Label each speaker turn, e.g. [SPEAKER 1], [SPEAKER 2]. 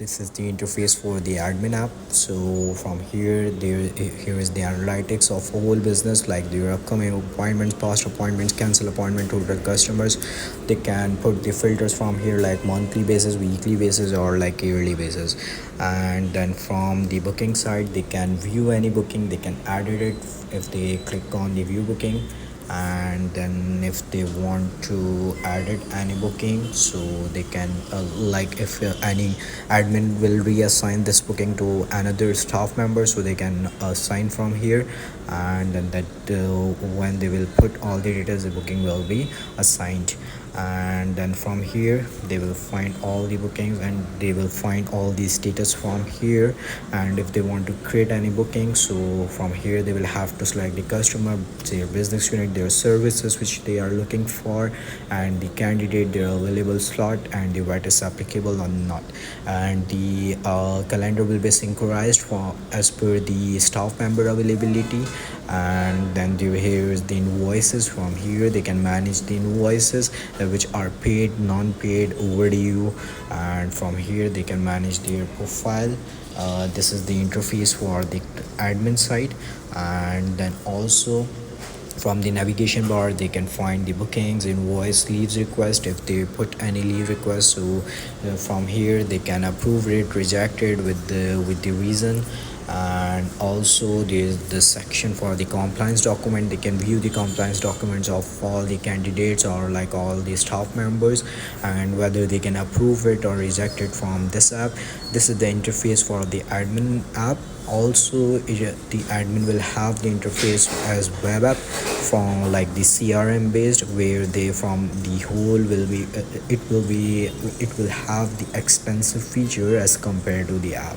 [SPEAKER 1] this is the interface for the admin app. So from here is the analytics of whole business, like their upcoming appointments, past appointments, cancel appointment, total customers. They can put the filters from here, like monthly basis, weekly basis, or like yearly basis. And then from the booking side, they can view any booking, they can edit it if they click on the view booking. And then if they want to edit any booking, so they can like if any admin will reassign this booking to another staff member, so they can assign from here. And then that when they will put all the details, the booking will be assigned. And then from here they will find all the bookings, and they will find all the status from here. And if they want to create any booking, so from here they will have to select the customer, their business unit, their services which they are looking for, and the candidate, their available slot, and the VAT is applicable or not. And the calendar will be synchronized for as per the staff member availability. And then here is the invoices. From here they can manage the invoices which are paid, non-paid, overdue. And from here they can manage their profile. This is the interface for the admin side. And then also from the navigation bar they can find the bookings, invoice, leaves request if they put any leave request. So from here they can approve it, reject it with the reason. And also there's the section for the compliance document. They can view the compliance documents of all the candidates or like all the staff members, and whether they can approve it or reject it from this app. This is the interface for the admin app. Also the admin will have the interface as web app from like the CRM based, where they from the whole will be it will have the expensive feature as compared to the app.